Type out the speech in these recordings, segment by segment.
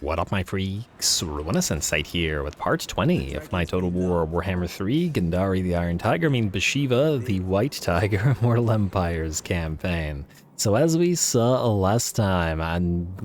What up, my freaks? RuinusInsight here with part 20 of my Total War Warhammer 3, Gandari the Iron Tiger, Bhashiva the White Tiger, Mortal Empires campaign. So as we saw last time,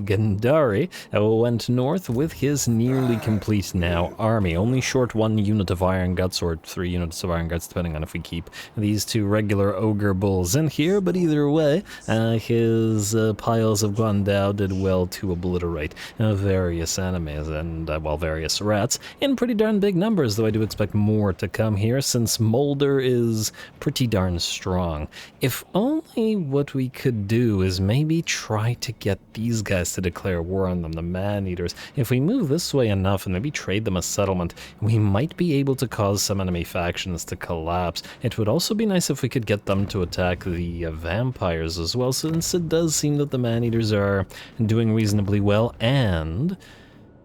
Gandari went north with his nearly complete now army, only short 1 unit of Iron Guts, or 3 units of Iron Guts, depending on if we keep these 2 regular Ogre Bulls in here, but either way, his piles of Guandao did well to obliterate various enemies and, well, various rats in pretty darn big numbers, though I do expect more to come here, since Molder is pretty darn strong. If only what we could do is maybe try to get these guys to declare war on them, the man-eaters. If we move this way enough and maybe trade them a settlement, we might be able to cause some enemy factions to collapse. It would also be nice if we could get them to attack the vampires as well, since it does seem that the man-eaters are doing reasonably well, and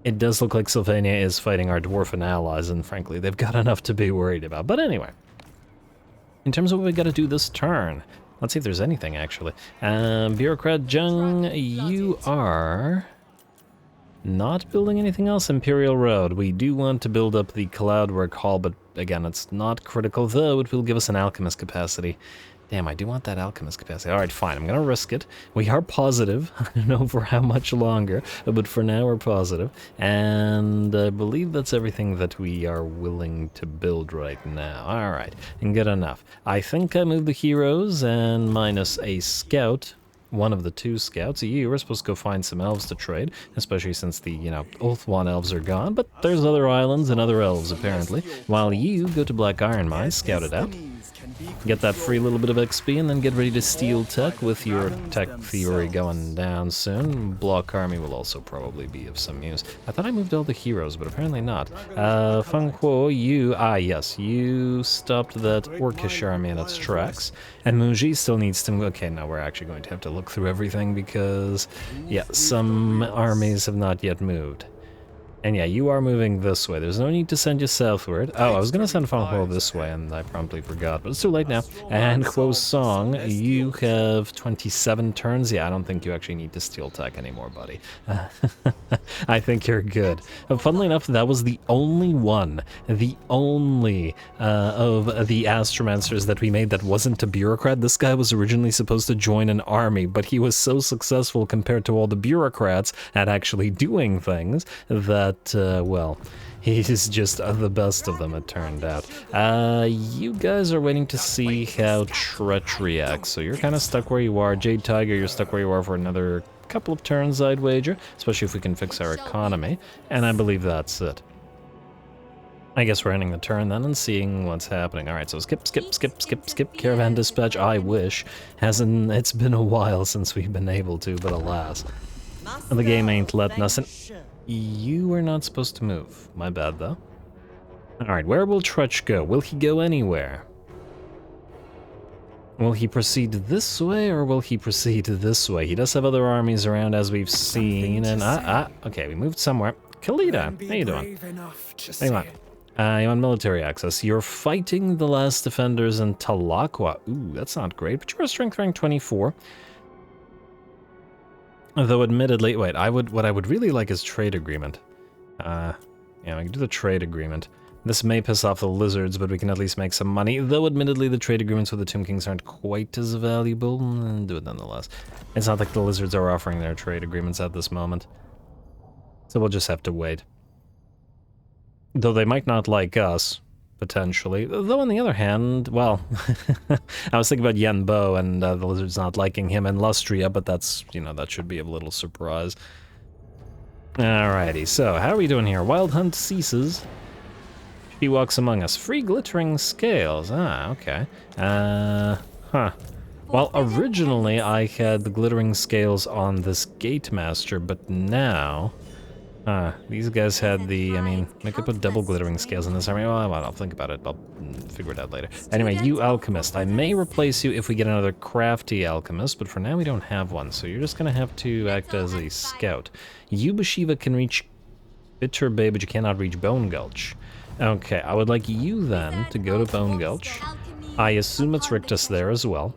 it does look like Sylvania is fighting our dwarven allies, and frankly, they've got enough to be worried about. But anyway, in terms of what we got to do this turn, let's see if there's anything, actually. Bureaucrat Jung, you are not building anything else. Imperial Road. We do want to build up the Cloudwork Hall, but again, it's not critical, though it will give us an alchemist capacity. Damn, I do want that alchemist capacity. Alright, fine, I'm gonna risk it. We are positive. I don't know for how much longer, but for now we're positive. And I believe that's everything that we are willing to build right now. Alright, and good enough. I think I moved the heroes and minus a scout. One of the 2 scouts. You were supposed to go find some elves to trade, especially since the, Ulthuan elves are gone, but there's other islands and other elves, apparently. While you go to Black Iron Mines, scout it out. Get that free little bit of XP, and then get ready to steal tech with your tech theory going down soon. Block army will also probably be of some use. I thought I moved all the heroes, but apparently not. Feng Huo, you, yes, you stopped that Orcish army in its tracks. And Muji still needs to move. Okay, now we're actually going to have to look through everything because, yeah, some armies have not yet moved. And yeah, you are moving this way. There's no need to send you southward. Oh, I was going to send Feng Huo this way, and I promptly forgot, but it's too late now. And Huo Song, you have 27 turns. Yeah, I don't think you actually need to steal tech anymore, buddy. I think you're good. Funnily enough, that was the only one, of the Astromancers that we made that wasn't a bureaucrat. This guy was originally supposed to join an army, but he was so successful compared to all the bureaucrats at actually doing things that well, he's just the best of them, it turned out. You guys are waiting to see how Tretch reacts, so you're kind of stuck where you are. Jade Tiger, you're stuck where you are for another couple of turns, I'd wager, especially if we can fix our economy, and I believe that's it. I guess we're ending the turn then and seeing what's happening. Alright, so skip, caravan dispatch, I wish. It's been a while since we've been able to, but alas. The game ain't letting us in. You were not supposed to move. My bad, though. Alright, where will Tretch go? Will he go anywhere? Will he proceed this way, or will he proceed this way? He does have other armies around, as we've seen, and okay, we moved somewhere. Kalita, how you doing? Hang on. You want military access. You're fighting the last defenders in Talakwa. Ooh, that's not great, but you're a strength rank 24. Though admittedly, wait, what I would really like is trade agreement. Yeah, we can do the trade agreement. This may piss off the lizards, but we can at least make some money. Though admittedly, the trade agreements with the Tomb Kings aren't quite as valuable. Do it nonetheless. It's not like the lizards are offering their trade agreements at this moment. So we'll just have to wait. Though they might not like us, potentially. Though on the other hand, well, I was thinking about Yen Bo and the lizards not liking him and Lustria, but that's, that should be a little surprise. Alrighty, so how are we doing here? Wild Hunt ceases. She walks among us. Free glittering scales. Okay. Well, originally I had the glittering scales on this Gatemaster, but now these guys had the, I could put double glittering scales in this army. Well, I'll think about it. I'll figure it out later. Anyway, you alchemist. I may replace you if we get another crafty alchemist, but for now we don't have one, so you're just going to have to act as a scout. You, Bhashiva, can reach Bitter Bay, but you cannot reach Bone Gulch. Okay, I would like you then to go to Bone Gulch. I assume it's Rictus there as well.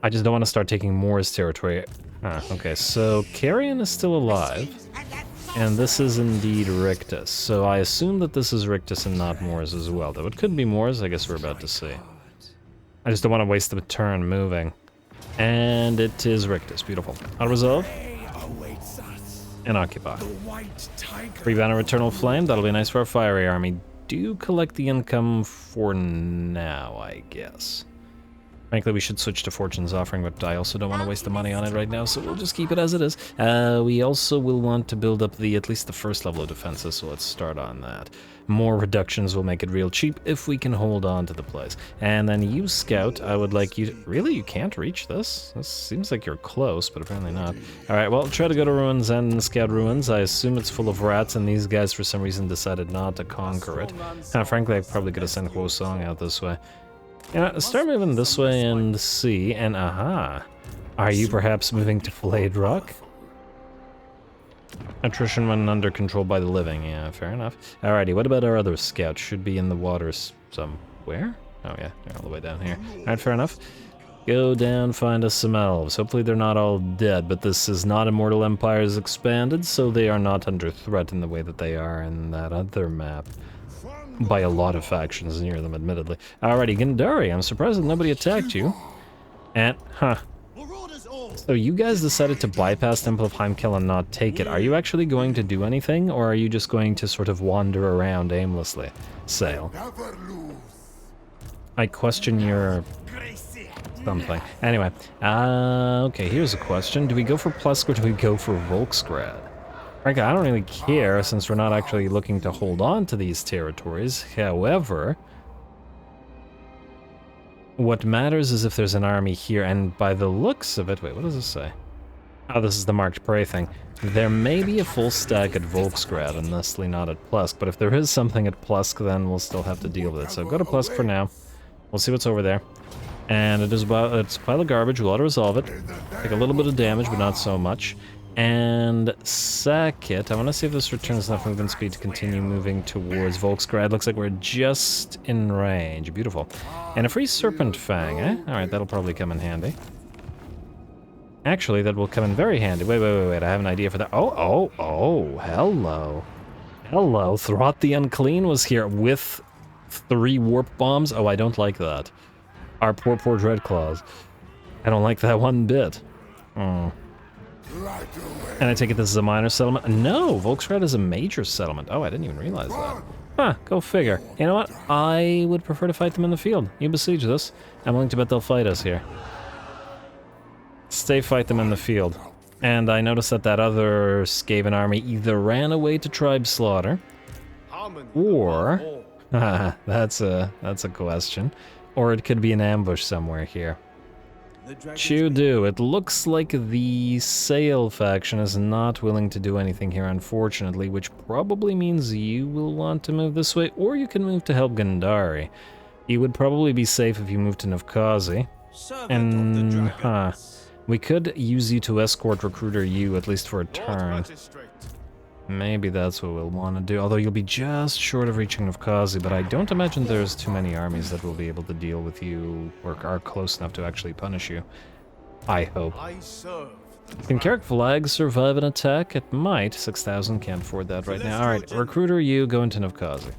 I just don't want to start taking Moor's territory. Okay, so Carrion is still alive. And this is indeed Rictus. So I assume that this is Rictus and not Moors as well. Though it could be Moors, I guess we're about to see. I just don't want to waste the turn moving. And it is Rictus. Beautiful. Auto-resolve. And occupy. 3 banner Eternal Flame. That'll be nice for our fiery army. Do collect the income for now, I guess. Frankly, we should switch to Fortune's Offering, but I also don't want to waste the money on it right now, so we'll just keep it as it is. We also will want to build up at least the first level of defenses, so let's start on that. More reductions will make it real cheap if we can hold on to the place. And then you, Scout, I would like you to... Really? You can't reach this? This seems like you're close, but apparently not. Alright, well, try to go to Ruins and scout Ruins. I assume it's full of rats, and these guys for some reason decided not to conquer it. Frankly, I probably could have sent Huo Song out this way. You know, start moving this way and see, and aha. Are you perhaps moving to Flayed Rock? Attrition when under control by the living, yeah, fair enough. Alrighty, what about our other scouts? Should be in the waters somewhere? Oh yeah, they're all the way down here. Alright, fair enough. Go down, find us some elves. Hopefully they're not all dead, but this is not Immortal Empires Expanded, so they are not under threat in the way that they are in that other map. By a lot of factions near them, admittedly. Alrighty, Gandari, I'm surprised that nobody attacked you. And, So you guys decided to bypass Temple of Heimkel and not take it. Are you actually going to do anything, or are you just going to sort of wander around aimlessly? Sail. I question your... something. Anyway, okay, here's a question. Do we go for Plusk or do we go for Volksgrad? Frankly, I don't really care, since we're not actually looking to hold on to these territories. However, what matters is if there's an army here, and by the looks of it... Wait, what does this say? Oh, this is the Marked Prey thing. There may be a full stack at Volksgrad, and thusly not at Plusk, but if there is something at Plusk, then we'll still have to deal with it. So go to Plusk for now. We'll see what's over there. And it's a pile of garbage. We'll auto-resolve it. Take a little bit of damage, but not so much. And sack it. I want to see if this returns enough movement speed to continue moving towards Volksgrad. Looks like we're just in range. Beautiful. And a free Serpent Fang, eh? Alright, that'll probably come in handy. Actually, that will come in very handy. Wait. I have an idea for that. Oh, hello. Hello. Throt the Unclean was here with 3 warp bombs. Oh, I don't like that. Our poor Dreadclaws. I don't like that one bit. And I take it this is a minor settlement? No, Volksgrad is a major settlement. Oh, I didn't even realize that. Huh, go figure. You know what? I would prefer to fight them in the field. You besiege this. I'm willing to bet they'll fight us here. Stay fight them in the field. And I noticed that that other Skaven army either ran away to tribe slaughter, or... that's a question. Or it could be an ambush somewhere here. Chudu, it looks like the Sail faction is not willing to do anything here, unfortunately, which probably means you will want to move this way, or you can move to help Gandari. You would probably be safe if you moved to Navkazi. And, we could use you to escort Recruiter U, at least for a turn. Maybe that's what we'll want to do, although you'll be just short of reaching Navkazi, but I don't imagine there's too many armies that will be able to deal with you, or are close enough to actually punish you. I hope. Can Carrick Flag survive an attack? It might. 6,000, can't afford that right now. Alright, Recruiter, you go into Navkazi.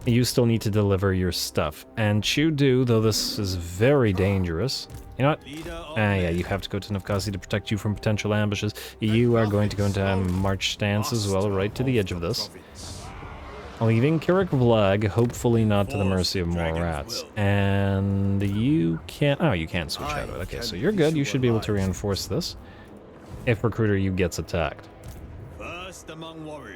You still need to deliver your stuff. And Chudu, though this is very dangerous... You know what? Yeah, you have to go to Navkazi to protect you from potential ambushes. You are going to go into march stance as well, right to the edge of this. Leaving Carrick Vlag, hopefully not to the mercy of more rats. And you can't... Oh, you can't switch out of it. Okay, so you're good. You should be able to reinforce this. If Recruiter U gets attacked.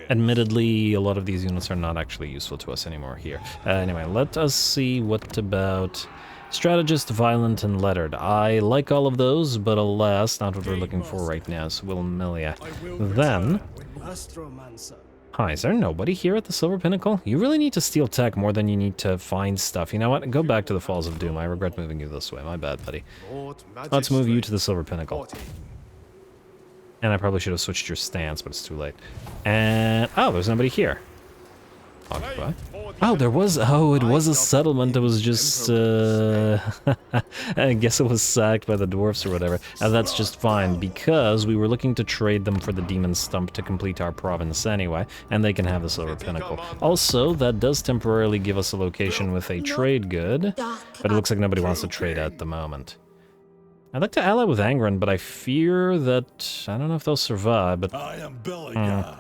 Admittedly, a lot of these units are not actually useful to us anymore here. Anyway, let us see what about... Strategist, Violent, and Lettered. I like all of those, but alas, not what we're looking for right now, so we'll mill ya. Then... Hi, is there nobody here at the Silver Pinnacle? You really need to steal tech more than you need to find stuff. You know what? Go back to the Falls of Doom. I regret moving you this way. My bad, buddy. Let's move you to the Silver Pinnacle. And I probably should have switched your stance, but it's too late. And... Oh, there's nobody here. occupy. Oh, there was... Oh, it was a settlement that was just... I guess it was sacked by the dwarfs or whatever. And that's just fine, because we were looking to trade them for the demon stump to complete our province anyway, and they can have the silver pinnacle. Also, that does temporarily give us a location with a trade good, but it looks like nobody wants to trade at the moment. I'd like to ally with Angren, but I fear that... I don't know if they'll survive, but...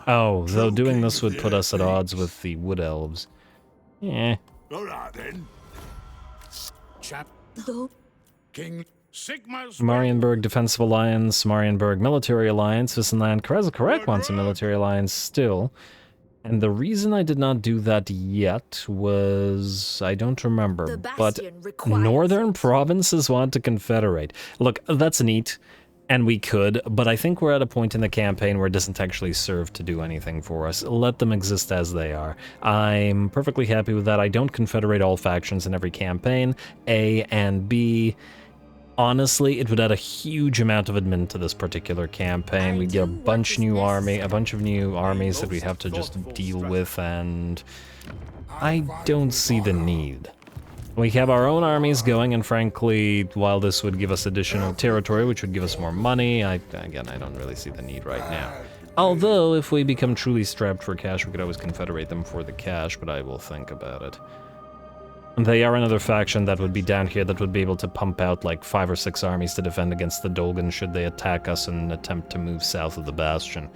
Oh, though doing this would put us at odds with the Wood Elves. Yeah. Marienburg Defensive Alliance, Marienburg Military Alliance, Wissenland Karek wants a military alliance still. And the reason I did not do that yet was... I don't remember, but northern provinces want to confederate. Look, that's neat, and we could, but I think we're at a point in the campaign where it doesn't actually serve to do anything for us. Let them exist as they are. I'm perfectly happy with that. I don't confederate all factions in every campaign, A and B. Honestly, it would add a huge amount of admin to this particular campaign. We'd get a bunch of new armies that we'd have to just deal with, and I don't see the need. We have our own armies going, and frankly, while this would give us additional territory, which would give us more money, again, I don't really see the need right now. Although, if we become truly strapped for cash, we could always confederate them for the cash, but I will think about it. They are another faction that would be down here that would be able to pump out like 5 or 6 armies to defend against the Dolgan should they attack us and attempt to move south of the Bastion.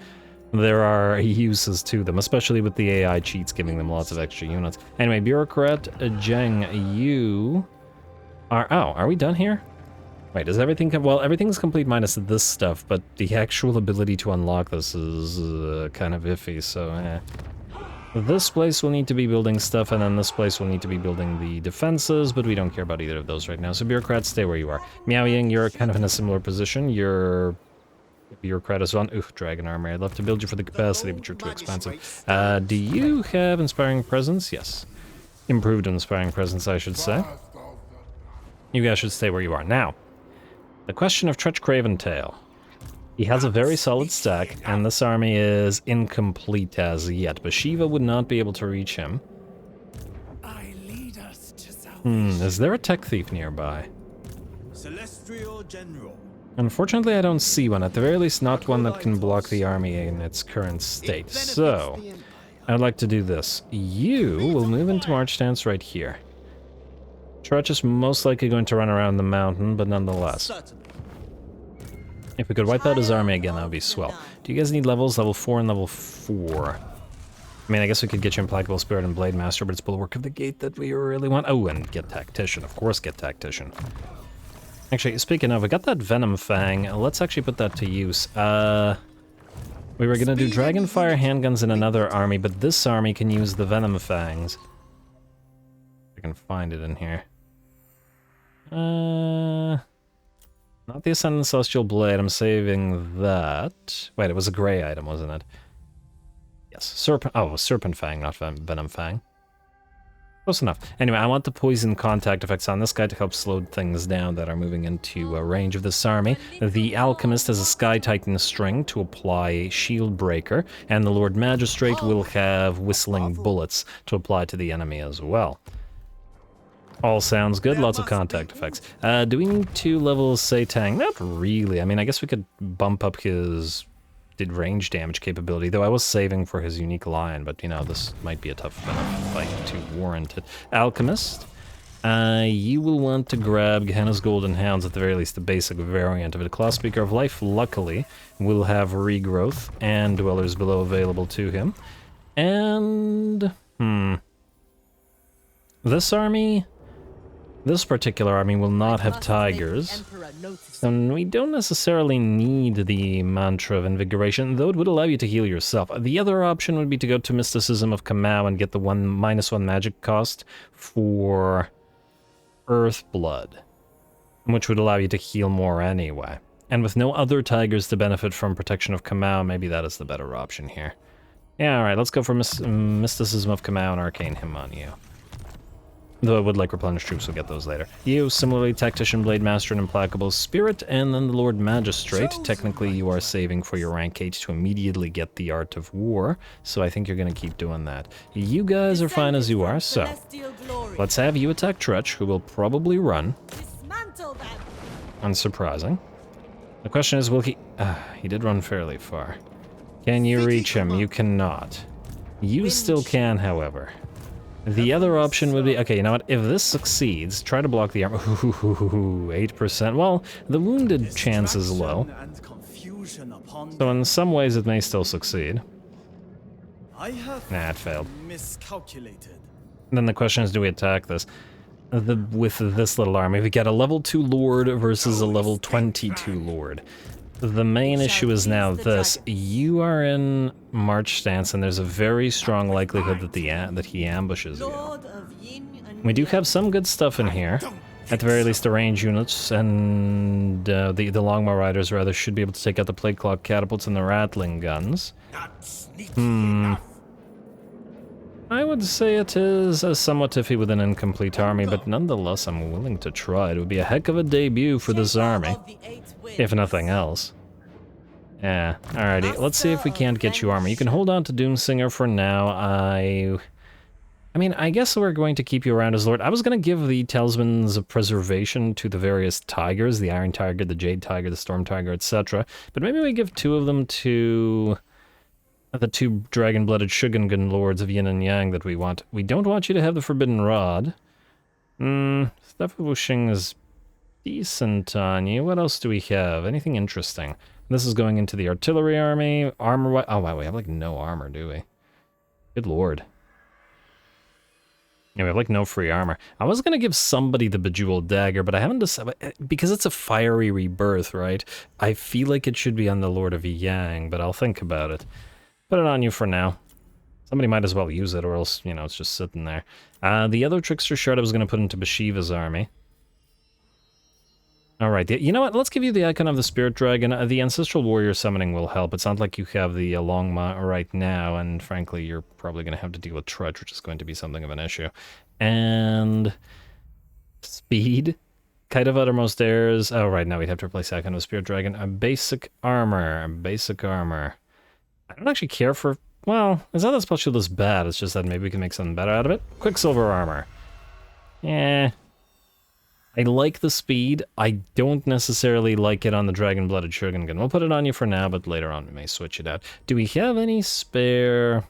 There are uses to them, especially with the AI cheats giving them lots of extra units. Anyway, Bureaucrat Zheng, you are... Oh, are we done here? Wait, is everything... Well, everything's complete minus this stuff, but the actual ability to unlock this is kind of iffy, so This place will need to be building stuff, and then this place will need to be building the defenses, but we don't care about either of those right now. So Bureaucrats, stay where you are. Miao Ying, you're kind of in a similar position. You're... Bureaucrat is on. Oof, Dragon Armor. I'd love to build you for the capacity, but you're too expensive. Do you have Inspiring Presence? Yes. Improved Inspiring Presence, I should say. You guys should stay where you are. Now, the question of Tretch Craventail. He has a very solid stack, and this army is incomplete as yet. Bhashiva would not be able to reach him. Is there a tech thief nearby? Unfortunately, I don't see one. At the very least, not one that can block the army in its current state. So, I'd like to do this. You will move into march stance right here. Tretch is most likely going to run around the mountain, but nonetheless. If we could wipe out his army again, that would be swell. Do you guys need levels? Level 4 and level 4. I mean, I guess we could get you Implacable Spirit and Blade Master, but it's Bulwark of the Gate that we really want. Oh, and get Tactician. Of course, get Tactician. Actually, speaking of, we got that Venom Fang. Let's actually put that to use. We were going to do Dragonfire handguns in another army, but this army can use the Venom Fangs. I can find it in here. Not the Ascendant Celestial Blade, I'm saving that. Wait, it was a gray item, wasn't it? Yes, Serpent... Oh, it was Serpent Fang, not Venom Fang. Close enough. Anyway, I want the poison contact effects on this guy to help slow things down that are moving into range of this army. The Alchemist has a Sky Titan string to apply Shield Breaker, and the Lord Magistrate will have Whistling Bullets to apply to the enemy as well. All sounds good, lots of contact effects. Do we need to level Satang? Not really. I mean, I guess we could bump up his range damage capability, though I was saving for his unique lion, but you know, this might be a tough enough fight to warrant it. Alchemist, you will want to grab Gehenna's Golden Hounds, at the very least the basic variant of it. Claw Speaker of Life, luckily, will have Regrowth and Dwellers Below available to him. And... This particular army will not have tigers, and we don't necessarily need the Mantra of Invigoration, though it would allow you to heal yourself. The other option would be to go to Mysticism of Kamau and get the -1 magic cost for Earthblood, which would allow you to heal more anyway. And with no other tigers to benefit from Protection of Kamau, maybe that is the better option here. Yeah, alright, let's go for Mysticism of Kamau and Arcane Hymn on you. Though I would like replenished troops, we'll get those later. You, similarly, Tactician, Blade Master, and Implacable Spirit, and then the Lord Magistrate. Technically, you are saving for your rank 8 to immediately get the Art of War, so I think you're going to keep doing that. You guys are fine as you are, so let's have you attack Tretch, who will probably run. Unsurprising. The question is, will he... he did run fairly far. Can you reach him? You cannot. You still can, however. The other option would be, okay, you know what, if this succeeds, try to block the armor. 8%. Well, the wounded chance is low. So in some ways it may still succeed. Nah, it failed. And then the question is, do we attack this? With this little army, we get a level 2 Lord versus a level 22 Lord. The main issue is now this. You are in march stance, and there's a very strong likelihood that he ambushes you. We do have some good stuff in here. At the very least, the range units and the Longmaw Riders, rather, should be able to take out the Plague Clock catapults and the Rattling guns. I would say it is somewhat iffy with an incomplete army, but nonetheless, I'm willing to try. It would be a heck of a debut for this army. If nothing else. Yeah, alrighty. Let's see if we can't get you armor. You can hold on to Doomsinger for now. I mean, I guess we're going to keep you around as Lord. I was going to give the Talismans of Preservation to the various Tigers, the Iron Tiger, the Jade Tiger, the Storm Tiger, etc. But maybe we give 2 of them to the 2 Dragon-Blooded Shugengun Lords of Yin and Yang that we want. We don't want you to have the Forbidden Rod. Stuff of Wuxing is decent on you. What else do we have? Anything interesting? This is going into the artillery army. Armor... Oh, wow, we have, like, no armor, do we? Good lord. Yeah, we have, like, no free armor. I was gonna give somebody the Bejeweled Dagger, but I haven't decided... Because it's a fiery rebirth, right? I feel like it should be on the Lord of Yang, but I'll think about it. Put it on you for now. Somebody might as well use it, or else, you know, it's just sitting there. The other Trickster Shard I was gonna put into Bashiva's army. Alright, you know what, let's give you the icon of the Spirit Dragon. The Ancestral Warrior summoning will help. It's not like you have the Longmaw right now, and frankly, you're probably going to have to deal with Tretch, which is going to be something of an issue. And... Speed? Kite of Uttermost Airs. Oh, right, now we'd have to replace the icon of the Spirit Dragon. A basic armor. Basic armor. I don't actually care for... Well, it's not that spell shield is bad, it's just that maybe we can make something better out of it. Quicksilver armor. Yeah... I like the speed. I don't necessarily like it on the Dragon-Blooded Shugengun. We'll put it on you for now, but later on we may switch it out. Do we have any spare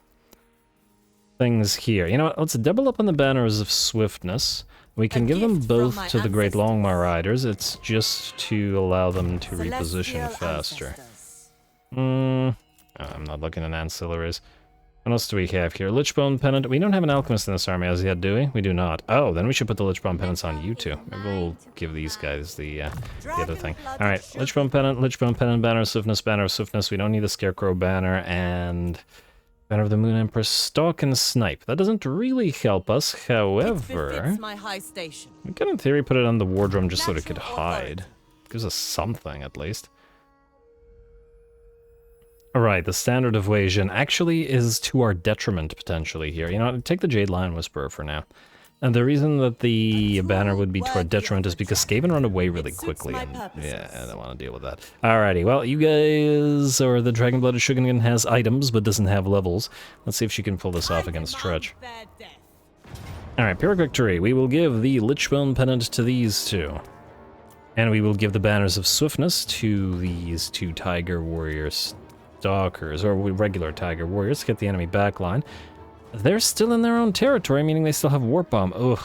things here? You know what? Let's double up on the Banners of Swiftness. We can give them both to the Great Longmaw Riders. It's just to allow them to reposition faster. I'm not looking at ancillaries. What else do we have here? Lichbone Pennant. We don't have an Alchemist in this army as yet, do we? We do not. Oh, then we should put the Lichbone Pennants on you two. Maybe we'll give these guys the other thing. Alright, Lichbone Pennant, Banner of Swiftness, Banner of Swiftness. We don't need the Scarecrow Banner, and Banner of the Moon Empress, Stalk and Snipe. That doesn't really help us, however... we could, in theory, put it on the War Drum just so that it could hide. Gives us something, at least. Alright, the Standard of Evasion actually is to our detriment, potentially, here. You know, take the Jade Lion Whisperer for now. And the reason that the banner would be to our detriment is because Skaven run away really quickly, and yeah, I don't want to deal with that. Alrighty, well, you guys, or the Dragon-Blooded Shugengun has items, but doesn't have levels. Let's see if she can pull this off against Tretch. Alright, Pyrrhic Victory. We will give the Lichbone Pennant to these two. And we will give the Banners of Swiftness to these 2 Tiger Warriors. Stalkers, or regular Tiger Warriors, to get the enemy backline. They're still in their own territory, meaning they still have Warp Bomb. Ugh.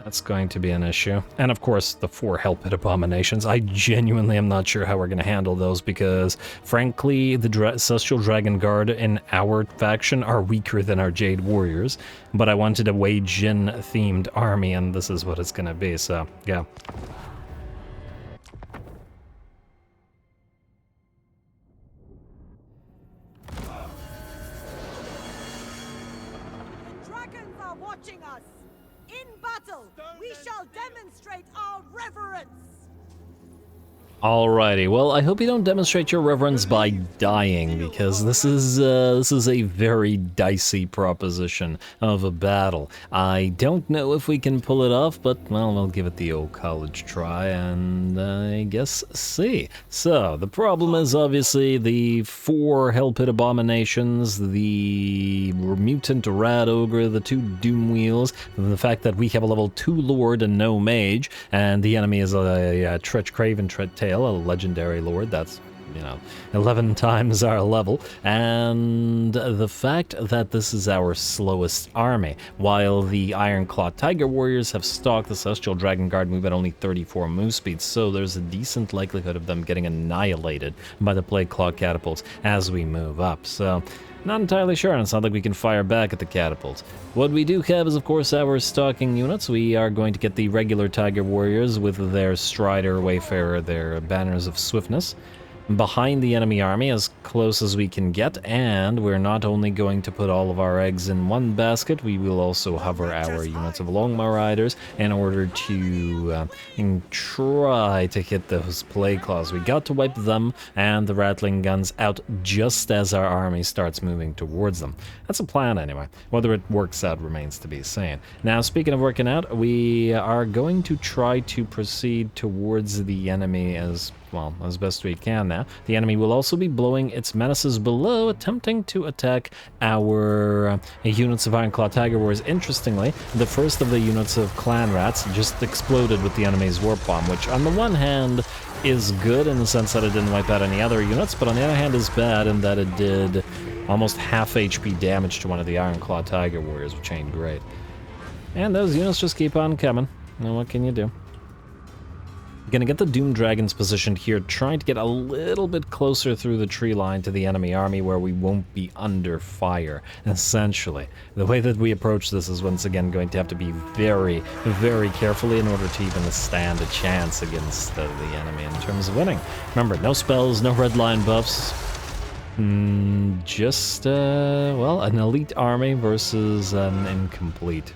That's going to be an issue. And of course, the 4 Hellpit Abominations. I genuinely am not sure how we're going to handle those, because, frankly, the Celestial Dragon Guard in our faction are weaker than our Jade Warriors. But I wanted a Wei Jin-themed army, and this is what it's going to be, so, yeah. Alrighty, well, I hope you don't demonstrate your reverence by dying, because this is a very dicey proposition of a battle. I don't know if we can pull it off, but, well, we'll give it the old college try, and I guess see. So, the problem is obviously the 4 Hell Pit Abominations, the Mutant Rad Ogre, the 2 Doom Wheels, and the fact that we have a level 2 Lord and no Mage, and the enemy is a Tretch Craventail, a legendary lord that's, 11 times our level, and the fact that this is our slowest army. While the Ironclaw Tiger Warriors have stalked the Celestial Dragon Guard move at only 34 move speed, so there's a decent likelihood of them getting annihilated by the Plague Claw catapults as we move up. So, not entirely sure, and it's not like we can fire back at the catapults. What we do have is, of course, our stalking units. We are going to get the regular Tiger Warriors with their Strider, Wayfarer, their Banners of Swiftness behind the enemy army as close as we can get, and we're not only going to put all of our eggs in one basket, we will also hover our units of Longmaw Riders in order to try to hit those Plague Claws. We got to wipe them and the Rattling Guns out just as our army starts moving towards them. That's a plan anyway. Whether it works out remains to be seen. Now, speaking of working out, we are going to try to proceed towards the enemy as best we can now. The enemy will also be blowing its menaces below, attempting to attack our units of Ironclaw Tiger Warriors. Interestingly, the first of the units of Clan Rats just exploded with the enemy's Warp Bomb, which on the one hand is good in the sense that it didn't wipe out any other units, but on the other hand is bad in that it did almost half HP damage to one of the Ironclaw Tiger Warriors, which ain't great. And those units just keep on coming. Now what can you do? Gonna get the Doom Dragons positioned here, trying to get a little bit closer through the tree line to the enemy army where we won't be under fire, essentially. The way that we approach this is once again going to have to be very, very carefully in order to even stand a chance against the enemy in terms of winning. Remember, no spells, no red line buffs. Just, well, an elite army versus an incomplete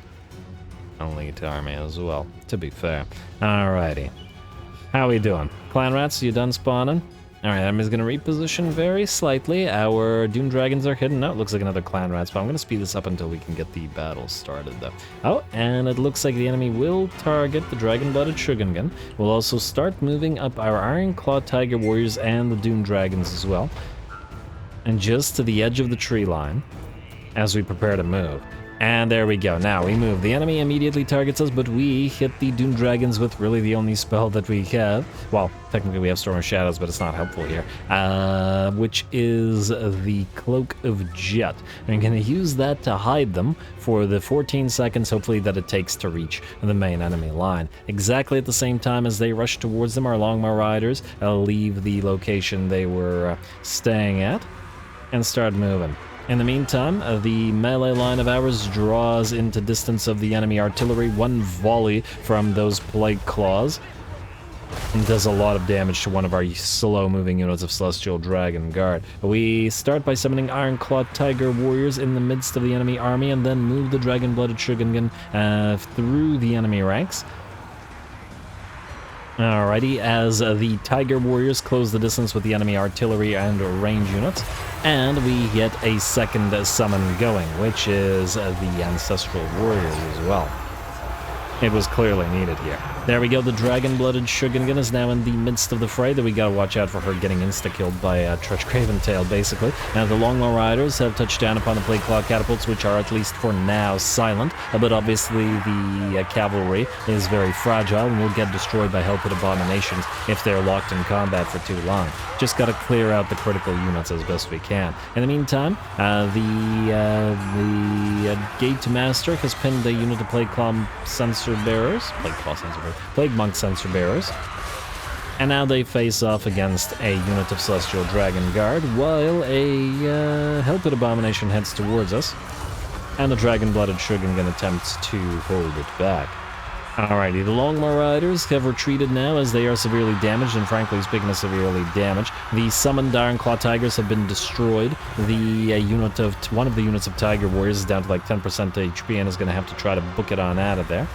elite army as well, to be fair. Alrighty. How we doing? Clan Rats, you done spawning? Alright, enemy's gonna reposition very slightly. Our Doom Dragons are hidden. No, it looks like another Clan Rat spawn. I'm gonna speed this up until we can get the battle started, though. Oh, and it looks like the enemy will target the Dragon-Blooded Shogungan. We'll also start moving up our Ironclaw Tiger Warriors and the Doom Dragons as well. And just to the edge of the tree line as we prepare to move. And there we go. Now we move. The enemy immediately targets us, but we hit the Doom Dragons with really the only spell that we have. Well, technically we have Storm of Shadows, but it's not helpful here. Which is the Cloak of Jet. I'm going to use that to hide them for the 14 seconds, hopefully, that it takes to reach the main enemy line. Exactly at the same time as they rush towards them, our Longmaw Riders leave the location they were staying at and start moving. In the meantime, the melee line of ours draws into distance of the enemy artillery. One volley from those Plague Claws and does a lot of damage to one of our slow-moving units of Celestial Dragon Guard. We start by summoning Ironclaw Tiger Warriors in the midst of the enemy army and then move the Dragon-Blooded Shogungan through the enemy ranks. Alrighty, as the Tiger Warriors close the distance with the enemy artillery and range units, and we get a second summon going, which is the Ancestral Warriors as well. It was clearly needed here. There we go, the Dragon-Blooded Shogungan is now in the midst of the fray, though we gotta watch out for her getting insta-killed by Tretch Craventail, basically. Now, the Longmaw Riders have touched down upon the Plague Claw catapults, which are, at least for now, silent, but obviously the cavalry is very fragile and will get destroyed by Hell Pit Abominations if they're locked in combat for too long. Just gotta clear out the critical units as best we can. In the meantime, the Gate Master has pinned a unit of Plague Claw Sensor Bearers, Plague Monk Sensor Bearers, and now they face off against a unit of Celestial Dragon Guard while a Hell Pit Abomination heads towards us, and the Dragon-Blooded Shogungan attempts to hold it back. Alrighty, the Longmaw Riders have retreated now as they are severely damaged, and frankly speaking of severely damaged, the summoned Ironclaw Tigers have been destroyed. One of the units of Tiger Warriors is down to like 10% HP and is going to have to try to book it on out of there.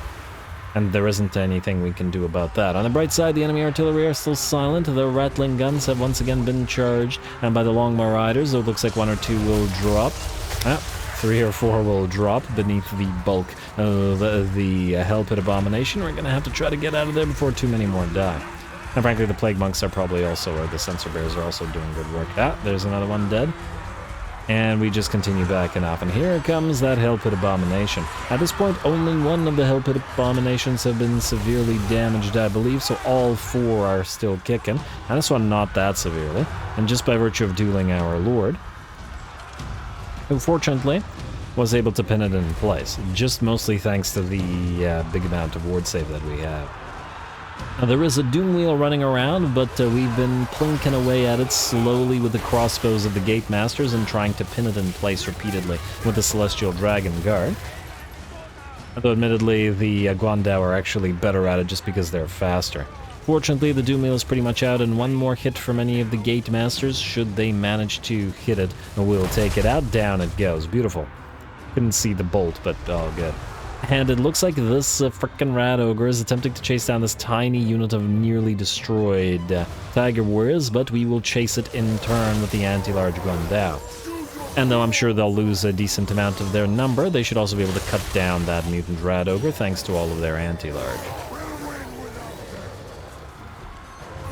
And there isn't anything we can do about that. On the bright side, the enemy artillery are still silent. The rattling guns have once again been charged, and by the longbow riders, though it looks like 1 or 2 will drop. 3 or 4 will drop beneath the bulk of the Hell Pit Abomination. We're gonna have to try to get out of there before too many more die. And frankly, the Plague Monks are probably also, or the Censor Bears are also doing good work. There's another one dead. And we just continue backing off, and here comes that Hell Pit Abomination. At this point, only one of the Hell Pit Abominations have been severely damaged, I believe, so all 4 are still kicking. And this one not that severely, and just by virtue of dueling our Lord, who fortunately was able to pin it in place, just mostly thanks to the big amount of ward save that we have. Now, there is a Doom Wheel running around, but we've been plinking away at it slowly with the crossbows of the Gate Masters and trying to pin it in place repeatedly with the Celestial Dragon Guard. Although admittedly, the Guandao are actually better at it just because they're faster. Fortunately, the Doom Wheel is pretty much out, and one more hit from any of the Gate Masters, should they manage to hit it, we'll take it out. Down it goes. Beautiful. Couldn't see the bolt, but all good. And it looks like this frickin' Rat Ogre is attempting to chase down this tiny unit of nearly destroyed Tiger Warriors, but we will chase it in turn with the anti-large Guandao. And though I'm sure they'll lose a decent amount of their number, they should also be able to cut down that mutant Rat Ogre thanks to all of their anti-large.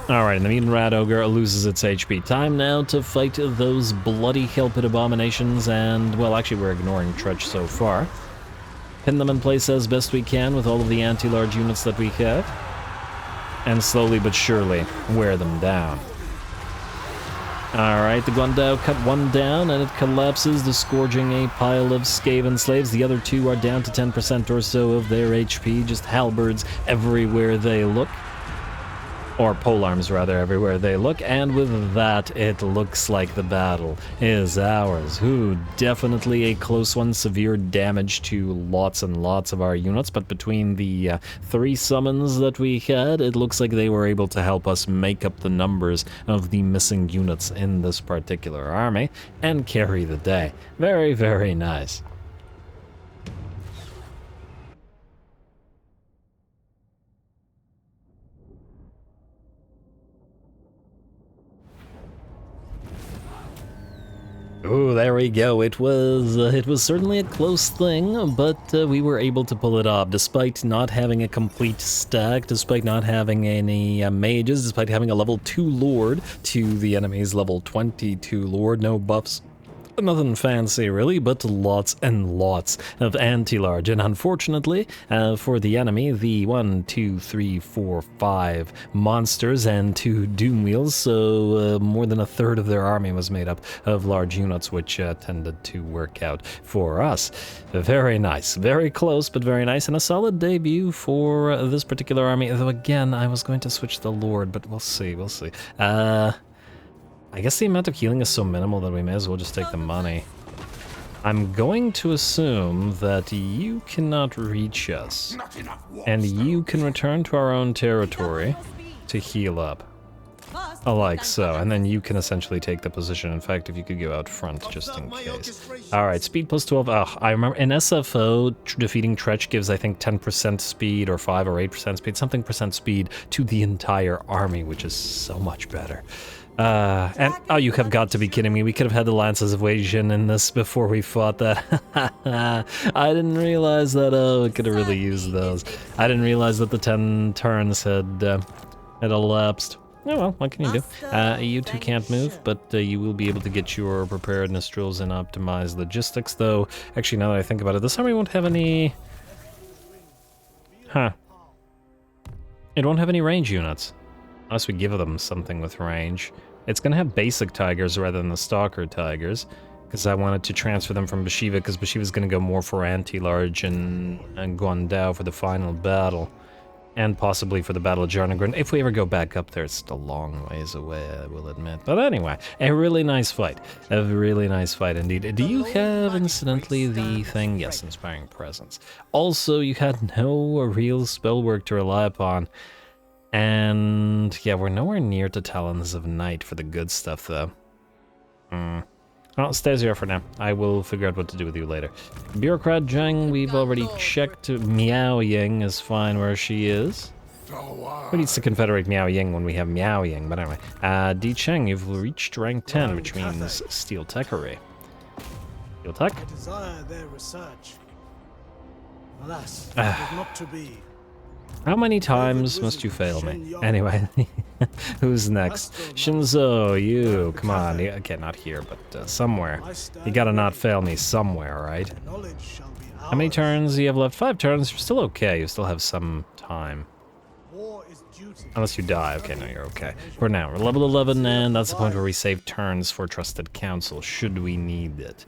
Alright, and the mutant Rat Ogre loses its HP. Time now to fight those bloody Hell Pit Abominations, and, well, actually we're ignoring Tretch so far. Pin them in place as best we can with all of the anti-large units that we have, and slowly but surely wear them down. Alright, the Guandao cut one down, and it collapses, disgorging a pile of Skaven slaves. The other 2 are down to 10% or so of their HP, just halberds everywhere they look. Or polearms, rather, everywhere they look, and with that, it looks like the battle is ours. Ooh, definitely a close one, severe damage to lots and lots of our units, but between the 3 summons that we had, it looks like they were able to help us make up the numbers of the missing units in this particular army, and carry the day. Very, very nice. Oh, there we go. It was certainly a close thing, but we were able to pull it off, despite not having a complete stack, despite not having any mages, despite having a level 2 Lord to the enemy's level 22 Lord. No buffs. Nothing fancy really, but lots and lots of anti-large, and unfortunately for the enemy, the 1, 2, 3, 4, 5 monsters and 2 Doom Wheels, so more than a third of their army was made up of large units, which tended to work out for us. Very nice, very close, but very nice, and a solid debut for this particular army, though again, I was going to switch the Lord, but we'll see, we'll see. I guess the amount of healing is so minimal that we may as well just take the money. I'm going to assume that you cannot reach us, and you can return to our own territory to heal up. Like so, and then you can essentially take the position. In fact, if you could go out front just in case. Alright, speed plus 12. Oh, I remember in SFO, defeating Tretch gives, I think, 10% speed, or 5 or 8% speed, something percent speed to the entire army, which is so much better. And, oh, you have got to be kidding me. We could have had the Lances of Wei Jin in this before we fought that. I didn't realize that, oh, we could have really used those. I didn't realize that the 10 turns had elapsed. Oh well, what can you do? You 2 can't move, but you will be able to get your preparedness drills and optimize logistics, though, actually, now that I think about it, this army won't have any... Huh. It won't have any range units. Unless we give them something with range. It's gonna have basic tigers rather than the stalker tigers, because I wanted to transfer them from Bhashiva, because Bhashiva's gonna go more for anti-large and Guandao for the final battle, and possibly for the Battle of Jarnagrin. If we ever go back up there, it's still a long ways away, I will admit. But anyway, a really nice fight. A really nice fight indeed. Do you have, incidentally, the thing? Yes, Inspiring Presence. Also, you had no real spell work to rely upon. And yeah, we're nowhere near to Talons of Night for the good stuff, though. Well, stays here for now. I will figure out what to do with you later. Bureaucrat Zheng, we've already checked. Miao Ying is fine where she is. Who needs to confederate Miao Ying when we have Miao Ying? But anyway. Di Cheng, you've reached rank 10, which means Steel Techery. Steel Tech? I desire their research. Alas, it was not to be. How many times must you fail me? Anyway, who's next? Shinzo, you. Come on. Okay, not here, but somewhere. You gotta not fail me somewhere, right? How many turns do you have left? 5 turns. You're still okay. You still have some time. Unless you die. Okay, no, you're okay. For now, we're level 11, and that's the point where we save turns for Trusted Counsel, should we need it.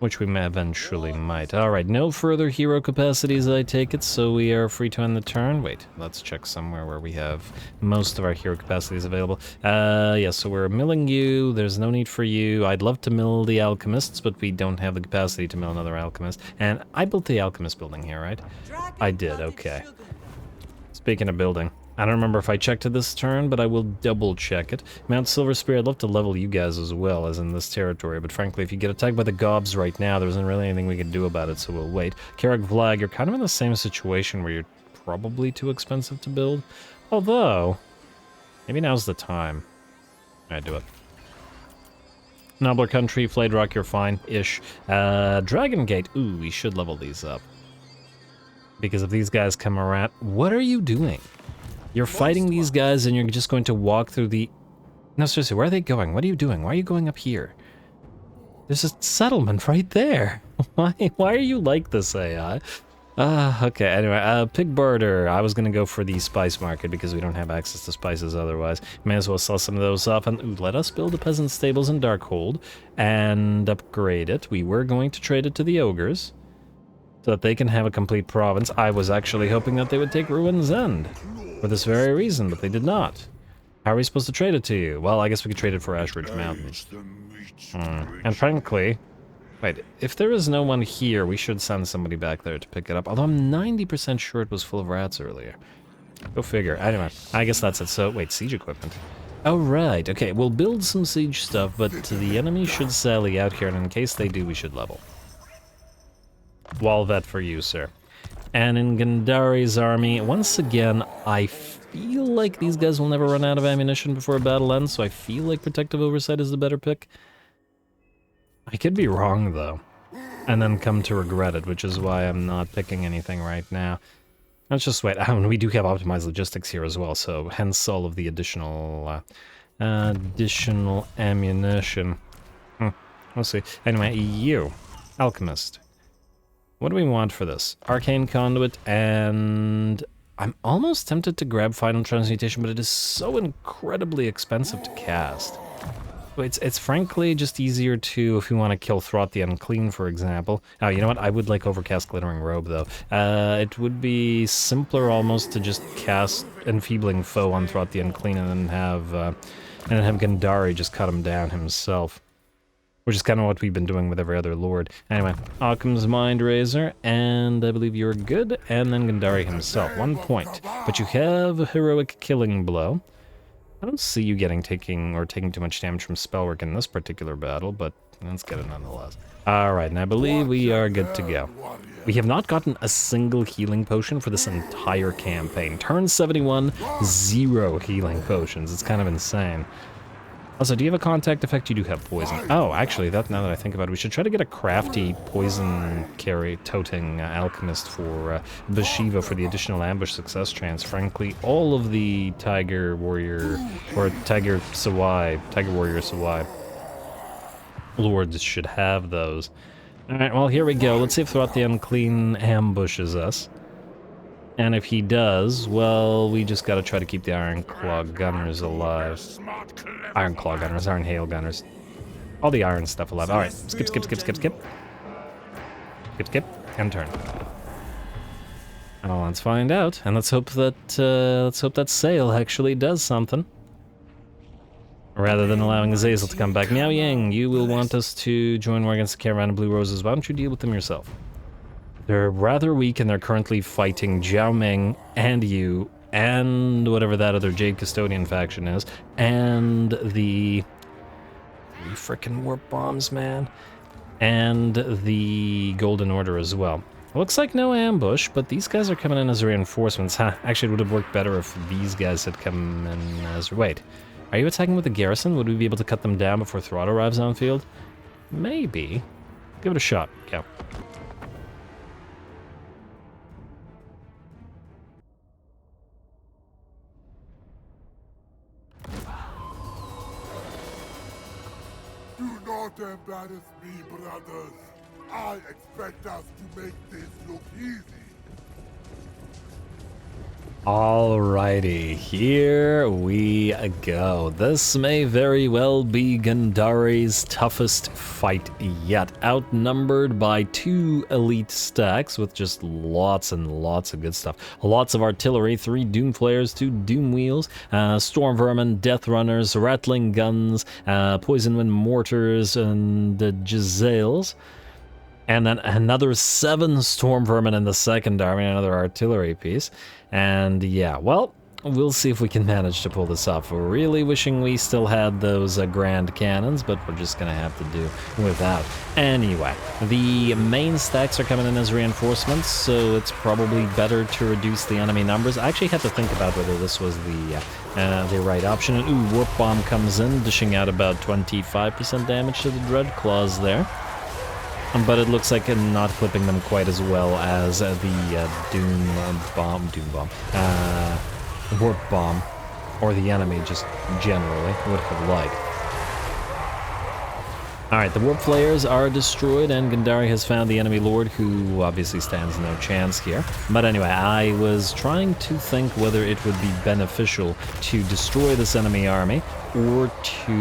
Which we may eventually might. Alright, no further hero capacities, I take it, so we are free to end the turn. Wait, let's check somewhere where we have most of our hero capacities available. Yeah, so we're milling you, there's no need for you. I'd love to mill the alchemists, but we don't have the capacity to mill another alchemist. And I built the alchemist building here, right? I did, okay. Speaking of building, I don't remember if I checked it this turn, but I will double check it. Mount Silver Spear, I'd love to level you guys as well as in this territory, but frankly, if you get attacked by the gobs right now, there isn't really anything we can do about it, so we'll wait. Karag Vlag, you're kind of in the same situation where you're probably too expensive to build, although, maybe now's the time. Alright, do it. Nobler Country, Flayed Rock, you're fine-ish. Dragon Gate, ooh, we should level these up. Because if these guys come around, what are you doing? You're fighting these guys and you're just going to walk through the... No, seriously, where are they going? What are you doing? Why are you going up here? There's a settlement right there. Why are you like this, AI? Okay, anyway, Pig Barter. I was gonna go for the spice market because we don't have access to spices otherwise. May as well sell some of those off and let us build the peasant stables in Darkhold and upgrade it. We were going to trade it to the ogres so that they can have a complete province. I was actually hoping that they would take Ruin's End for this very reason, but they did not. How are we supposed to trade it to you? Well, I guess we could trade it for Ashridge Mountains. And frankly, wait, if there is no one here, we should send somebody back there to pick it up. Although I'm 90% sure it was full of rats earlier. Go figure. Anyway, I guess that's it. So, wait, siege equipment. Oh, right. Okay, we'll build some siege stuff, but the enemy should sally out here, and in case they do, we should level. Wall vet for you, sir. And in Gandari's army, once again, I feel like these guys will never run out of ammunition before a battle ends, so I feel like Protective Oversight is the better pick. I could be wrong, though, and then come to regret it, which is why I'm not picking anything right now. Let's just wait. We do have optimized logistics here as well, so hence all of the additional ammunition. We'll see. Anyway, you, Alchemist. What do we want for this? Arcane Conduit, and I'm almost tempted to grab Final Transmutation, but it is so incredibly expensive to cast. It's frankly just easier to, if you want to kill Throt the Unclean, for example. Oh, you know what? I would like Overcast Glittering Robe, though. It would be simpler almost to just cast Enfeebling Foe on Throt the Unclean and then have Gandari just cut him down himself. Which is kind of what we've been doing with every other lord. Anyway, Occam's Mind Razor, and I believe you're good, and then Gandari himself. 1 point. But you have a Heroic Killing Blow. I don't see you taking too much damage from Spellwork in this particular battle, but let's get it nonetheless. Alright, and I believe we are good to go. We have not gotten a single healing potion for this entire campaign. Turn 71, 0 healing potions. It's kind of insane. Also, do you have a contact effect? You do have poison. Oh, actually, now that I think about it, we should try to get a crafty poison toting alchemist for Bhashiva for the additional ambush success chance. Frankly, all of the Tiger Warrior Warrior Sawai lords should have those. Alright, well, here we go. Let's see if Throt the Unclean ambushes us. And if he does, well, we just gotta try to keep the Iron Claw Gunners alive. Iron Claw Gunners, Iron Hail Gunners. All the iron stuff alive. Alright, skip. Skip, and turn. Well, let's find out, and let's hope that Sail actually does something. Rather than allowing Azazel to come back. Miao Yang, you will want us to join war against the Caravan of Blue Roses. Why don't you deal with them yourself? They're rather weak, and they're currently fighting Jiao Ming and you, and whatever that other Jade Custodian faction is, and the 3 frickin' warp bombs, man. And the Golden Order as well. Looks like no ambush, but these guys are coming in as reinforcements. Huh, actually it would have worked better if these guys had come in as... Wait, are you attacking with the garrison? Would we be able to cut them down before Throt arrives on field? Maybe. Give it a shot, Cow. Do not embarrass me, brothers. I expect us to make this look easy. Alrighty, here we go. This may very well be Gandari's toughest fight yet. Outnumbered by 2 elite stacks with just lots and lots of good stuff. Lots of artillery, 3 Doom Flares, 2 Doom Wheels, Storm Vermin, Death Runners, Rattling Guns, Poison Wind Mortars, and Giselles. And then another 7 Storm Vermin in the second army, another artillery piece. And yeah, well, we'll see if we can manage to pull this off. We're really wishing we still had those grand cannons, but we're just gonna have to do without. Anyway, the main stacks are coming in as reinforcements, so it's probably better to reduce the enemy numbers. I actually had to think about whether this was the right option. And ooh, Warp Bomb comes in, dishing out about 25% damage to the Dread Claws there. But it looks like not clipping them quite as well as the Warp Bomb, or the enemy just generally would have liked. Alright, the Warp Flayers are destroyed, and Gandari has found the enemy lord, who obviously stands no chance here. But anyway, I was trying to think whether it would be beneficial to destroy this enemy army, or to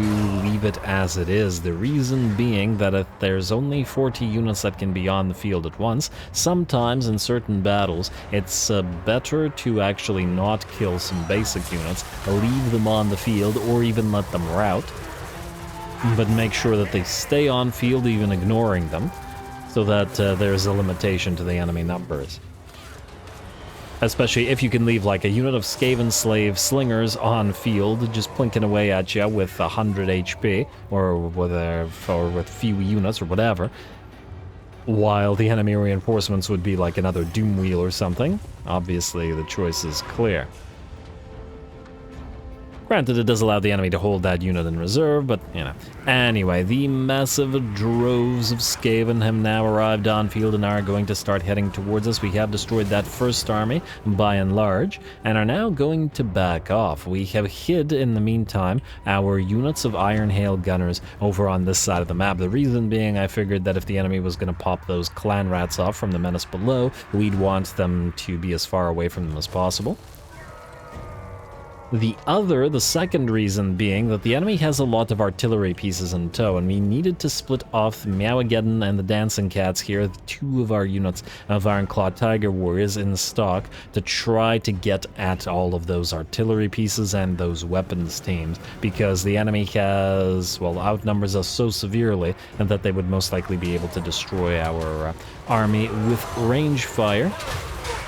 leave it as it is. The reason being that if there's only 40 units that can be on the field at once, sometimes in certain battles, it's better to actually not kill some basic units, leave them on the field, or even let them rout, but make sure that they stay on field, even ignoring them, so that there's a limitation to the enemy numbers. Especially if you can leave like a unit of Skaven Slave Slingers on field, just plinking away at you with 100 HP, or with few units or whatever, while the enemy reinforcements would be like another Doom Wheel or something. Obviously the choice is clear. Granted, it does allow the enemy to hold that unit in reserve, but, you know. Anyway, the massive droves of Skaven have now arrived on field and are going to start heading towards us. We have destroyed that first army, by and large, and are now going to back off. We have hid, in the meantime, our units of Iron Hail Gunners over on this side of the map. The reason being, I figured that if the enemy was going to pop those clan rats off from the menace below, we'd want them to be as far away from them as possible. The second reason being that the enemy has a lot of artillery pieces in tow, and we needed to split off the Meowageddon and the Dancing Cats here, the 2 of our units of Ironclaw Tiger Warriors in stock, to try to get at all of those artillery pieces and those weapons teams, because the enemy has, well, outnumbers us so severely and that they would most likely be able to destroy our army with range fire,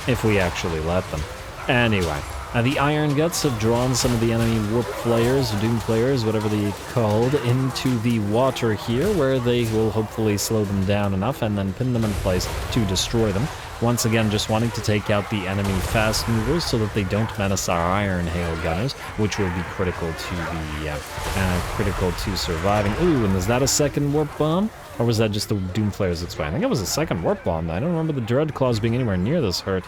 if we actually let them. Anyway. The Iron Guts have drawn some of the enemy Warp Flayers, Doom Flayers, whatever they called, into the water here, where they will hopefully slow them down enough and then pin them in place to destroy them. Once again, just wanting to take out the enemy fast movers so that they don't menace our Iron Hail Gunners, which will be critical to surviving. Ooh, and is that a second Warp Bomb? Or was that just the Doom Flayers exploding? I think it was a second Warp Bomb. I don't remember the Dread Claws being anywhere near this hurt.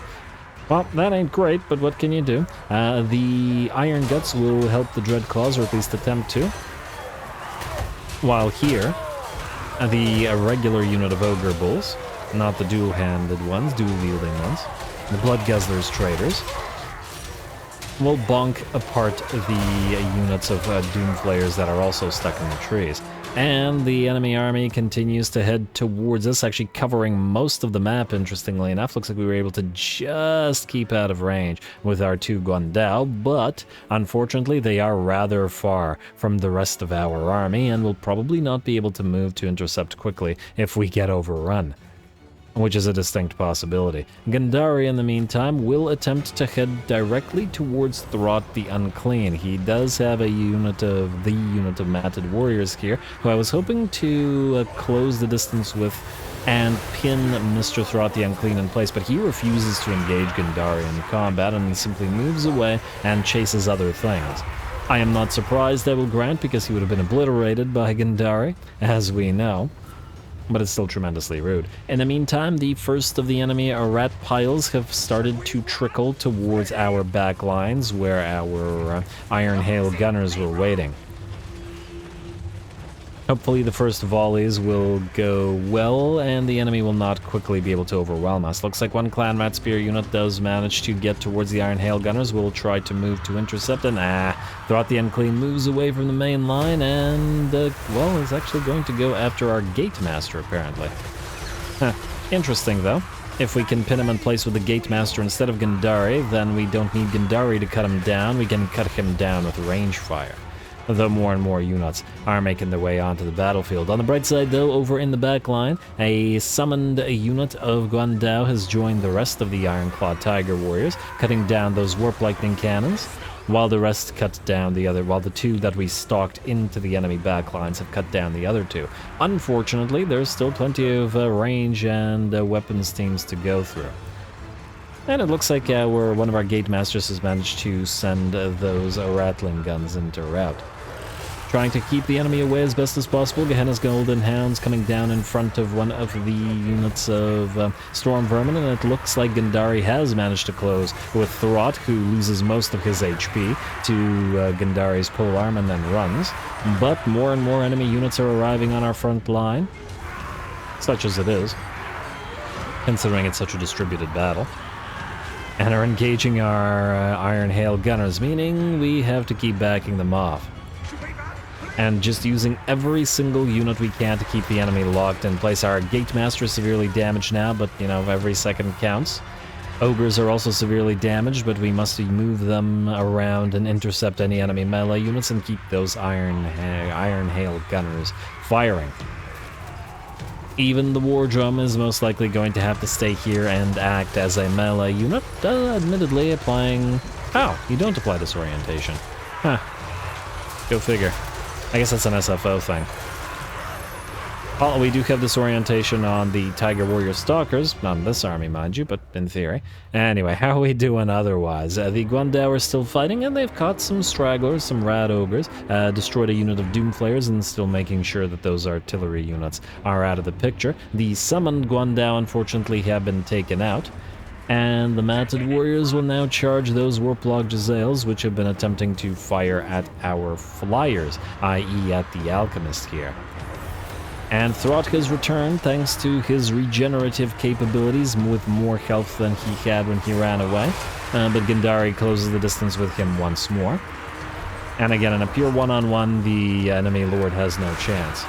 Well, that ain't great, but what can you do? The Iron Guts will help the Dread Claws, or at least attempt to. While here, the regular unit of Ogre Bulls, not the dual-handed ones, dual-wielding ones, the Blood Guzzlers Traders, will bonk apart the units of Doom Flayers that are also stuck in the trees. And the enemy army continues to head towards us, actually covering most of the map, interestingly enough. Looks like we were able to just keep out of range with our 2 Guandao, but unfortunately they are rather far from the rest of our army and will probably not be able to move to intercept quickly if we get overrun. which is a distinct possibility. Gandari, in the meantime, will attempt to head directly towards Throt the Unclean. He does have a unit of matted warriors here, who I was hoping to close the distance with and pin Mr. Throt the Unclean in place, but he refuses to engage Gandari in combat and simply moves away and chases other things. I am not surprised, I will grant, because he would have been obliterated by Gandari, as we know, but it's still tremendously rude. In the meantime, the first of the enemy rat piles have started to trickle towards our back lines, where our Iron Hail gunners were waiting. Hopefully the first volleys will go well, and the enemy will not quickly be able to overwhelm us. Looks like one Clan Rat Spear unit does manage to get towards the Iron Hail gunners. We'll try to move to intercept, and Throt the Unclean moves away from the main line, and, well, is actually going to go after our Gate Master, apparently. Interesting, though. If we can pin him in place with the Gate Master instead of Gandari, then we don't need Gandari to cut him down. We can cut him down with range fire. Though more and more units are making their way onto the battlefield. On the bright side, though, over in the back line, a summoned unit of Guandao has joined the rest of the Ironclad Tiger Warriors, cutting down those Warp Lightning cannons, while the rest cut down while the two that we stalked into the enemy backlines have cut down the other two. Unfortunately, there's still plenty of range and weapons teams to go through. And it looks like one of our Gate Masters has managed to send those rattling guns into route. Trying to keep the enemy away as best as possible, Gehenna's Golden Hounds coming down in front of one of the units of Storm Vermin, and it looks like Gandari has managed to close with Throt, who loses most of his HP to Gandari's polearm and then runs. But more and more enemy units are arriving on our front line, such as it is, considering it's such a distributed battle, and are engaging our Iron Hail gunners, meaning we have to keep backing them off. And just using every single unit we can to keep the enemy locked in place. Our Gate Master is severely damaged now, but, you know, every second counts. Ogres are also severely damaged, but we must move them around and intercept any enemy melee units and keep those Iron Hail gunners firing. Even the War Drum is most likely going to have to stay here and act as a melee unit, admittedly applying... Oh, you don't apply disorientation. Huh. Go figure. I guess that's an SFO thing. Oh, we do have disorientation on the Tiger Warrior Stalkers. Not in this army, mind you, but in theory. Anyway, how are we doing otherwise? The Guandao are still fighting, and they've caught some stragglers, some Rat Ogres, destroyed a unit of Doomflayers, and still making sure that those artillery units are out of the picture. The summoned Guandao, unfortunately, have been taken out. And the Matted Warriors will now charge those Warplog Jezzails, which have been attempting to fire at our Flyers, i.e. at the Alchemist here. And Throt has returned thanks to his regenerative capabilities with more health than he had when he ran away, but Gandari closes the distance with him once more. And again, in a pure one-on-one, the enemy lord has no chance.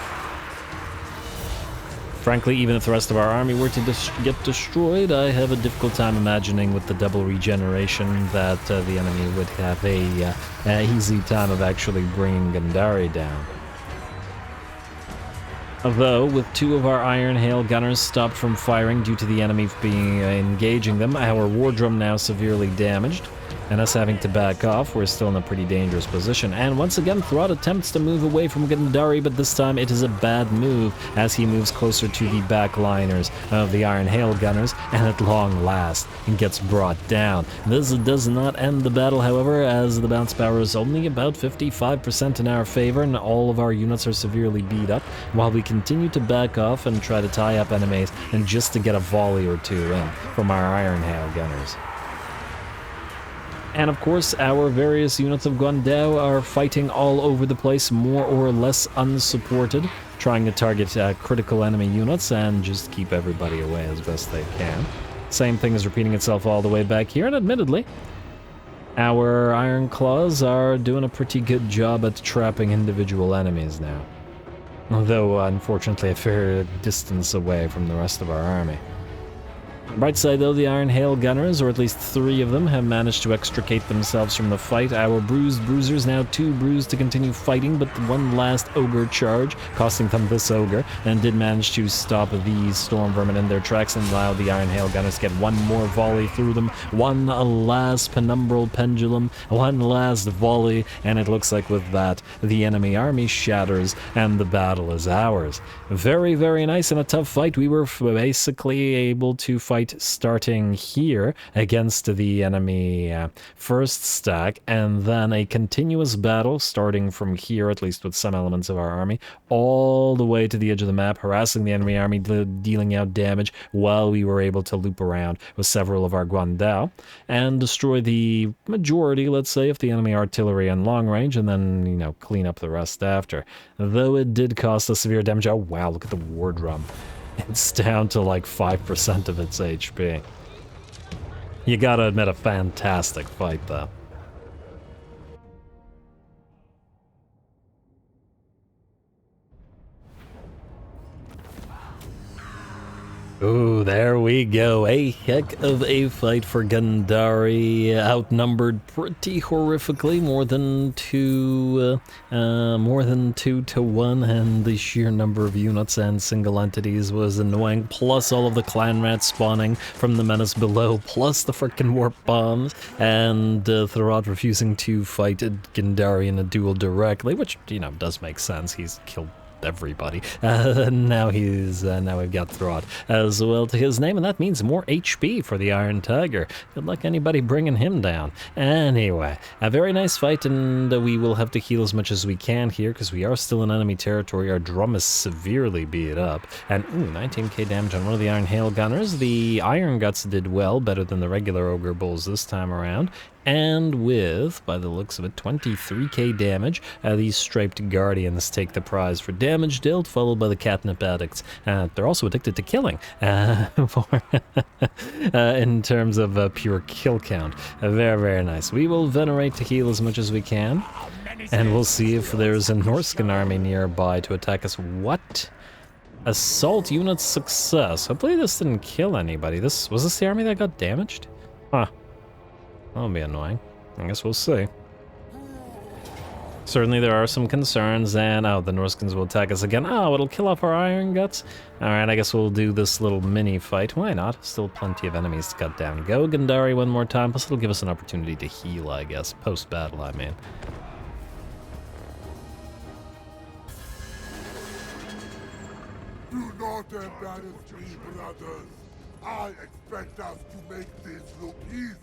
Frankly, even if the rest of our army were to get destroyed, I have a difficult time imagining with the double regeneration that the enemy would have a easy time of actually bringing Gandari down. Although, with two of our Iron Hail gunners stopped from firing due to the enemy engaging them, our War Drum now severely damaged, and us having to back off, we're still in a pretty dangerous position. And once again, Throt attempts to move away from Gandari, but this time it is a bad move as he moves closer to the backliners of the Iron Hail gunners, and at long last gets brought down. This does not end the battle, however, as the bounce power is only about 55% in our favor, and all of our units are severely beat up, while we continue to back off and try to tie up enemies, and just to get a volley or two in from our Iron Hail gunners. And of course, our various units of Guandao are fighting all over the place, more or less unsupported, trying to target critical enemy units and just keep everybody away as best they can. Same thing is repeating itself all the way back here, and admittedly, our Iron Claws are doing a pretty good job at trapping individual enemies now. Although, unfortunately, a fair distance away from the rest of our army. Bright side though, the Iron Hail Gunners, or at least 3 of them, have managed to extricate themselves from the fight. Our bruised bruisers, now 2 bruised to continue fighting, but one last ogre charge, costing them this ogre, and did manage to stop these storm vermin in their tracks and allow the Iron Hail Gunners to get one more volley through them, one last penumbral pendulum, one last volley, and it looks like with that, the enemy army shatters and the battle is ours. Very, very nice and a tough fight. We were basically able to fight starting here against the enemy first stack, and then a continuous battle starting from here, at least with some elements of our army, all the way to the edge of the map, harassing the enemy army, dealing out damage, while we were able to loop around with several of our Guandao and destroy the majority, let's say, of the enemy artillery in long range, and then, you know, clean up the rest after. Though it did cost us severe damage. Oh wow, look at the war drum. It's down to like 5% of its HP. You gotta admit, a fantastic fight, though. Ooh, there we go. A heck of a fight for Gundari. Outnumbered pretty horrifically, more than 2 to 1, and the sheer number of units and single entities was annoying, plus all of the clan rats spawning from the menace below, plus the frickin' warp bombs, and Throt refusing to fight Gundari in a duel directly, which, you know, does make sense. He's killed everybody. Now we've got Throt as well to his name, and that means more HP for the Iron Tiger. Good luck anybody bringing him down. Anyway, a very nice fight, and we will have to heal as much as we can here, because we are still in enemy territory. Our drum is severely beat up, and ooh, 19k damage on one of the Iron Hail Gunners. The Iron Guts did well, better than the regular Ogre Bulls this time around. And with, by the looks of it, 23k damage, these Striped Guardians take the prize for damage dealt, followed by the Catnip Addicts. They're also addicted to killing, in terms of pure kill count. Very, very nice. We will venerate to heal as much as we can, and we'll see if there's a Norscan army nearby to attack us. What? Assault unit success. Hopefully this didn't kill anybody. Was this the army that got damaged? Huh. That'll be annoying. I guess we'll see. Certainly there are some concerns, and oh, the Norscans will attack us again. Oh, it'll kill off our Iron Guts? Alright, I guess we'll do this little mini fight. Why not? Still plenty of enemies to cut down. Go Gundari one more time, plus it'll give us an opportunity to heal, I guess. Post-battle, I mean. Do not embarrass me, brothers. I expect us to make this look easy.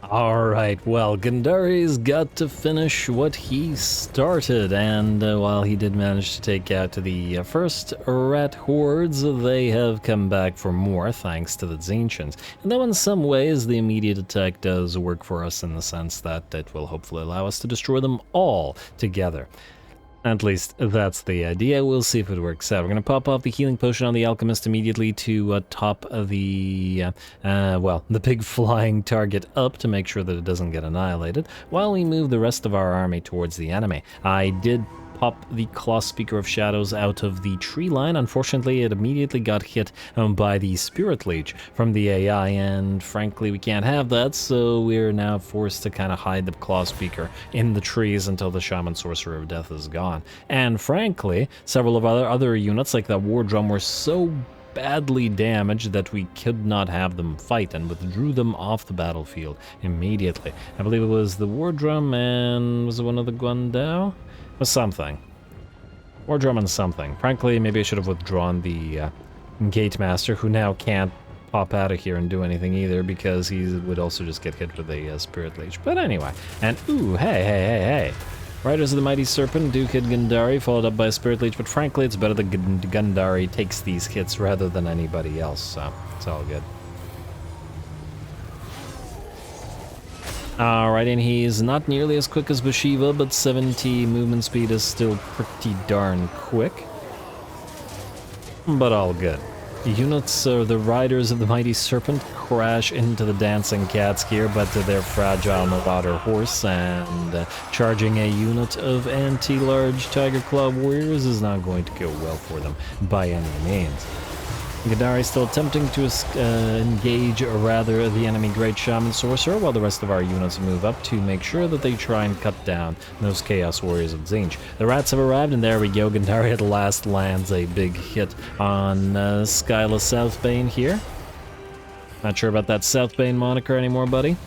Alright, well, Gundari's got to finish what he started, and while he did manage to take out the first rat hordes, they have come back for more, thanks to the Tzeentchans. And though in some ways the immediate attack does work for us in the sense that it will hopefully allow us to destroy them all together. At least, that's the idea. We'll see if it works out. We're going to pop off the healing potion on the alchemist immediately to top the, the big flying target up to make sure that it doesn't get annihilated, while we move the rest of our army towards the enemy. I did pop the Claw Speaker of Shadows out of the tree line. Unfortunately, it immediately got hit by the Spirit Leech from the AI, and frankly, we can't have that, so we're now forced to kind of hide the Claw Speaker in the trees until the Shaman Sorcerer of Death is gone. And frankly, several of other units, like the War Drum, were so badly damaged that we could not have them fight and withdrew them off the battlefield immediately. I believe it was the War Drum and was it one of the Guandao? Was something. War Drum and something. Frankly, maybe I should have withdrawn the Gate Master, who now can't pop out of here and do anything either, because he would also just get hit with a Spirit Leech. But anyway, and ooh, hey. Riders of the Mighty Serpent do hit Gundari, followed up by a Spirit Leech, but frankly, it's better that Gundari takes these hits rather than anybody else, so it's all good. Alright, and he's not nearly as quick as Bhashiva, but 70 movement speed is still pretty darn quick. But all good. The units, or the Riders of the Mighty Serpent, crash into the Dancing Cats here, but they're fragile Marauder Horse, and charging a unit of anti-large Tiger Claw Warriors is not going to go well for them by any means. Gandari still attempting to engage rather the enemy Great Shaman Sorcerer, while the rest of our units move up to make sure that they try and cut down those Chaos Warriors of Tzeentch. The rats have arrived, and there we go. Gandari at last lands a big hit on Skyla Southbane here. Not sure about that Southbane moniker anymore, buddy.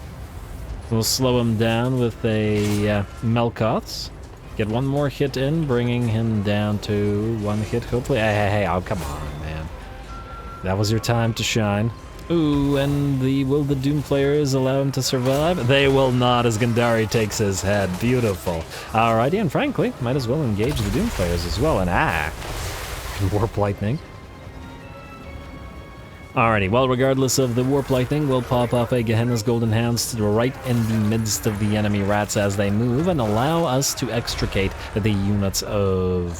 We'll slow him down with a Melkoth's. Get one more hit in, bringing him down to one hit, hopefully. Hey, oh, come on, man. That was your time to shine. Ooh, and will the Doom players allow him to survive? They will not, as Gandari takes his head. Beautiful. Alrighty, and frankly, might as well engage the Doom players as well. And Warp Lightning. Alrighty, well, regardless of the Warp Lightning, we'll pop off a Gehenna's Golden Hands to the right in the midst of the enemy rats as they move and allow us to extricate the units of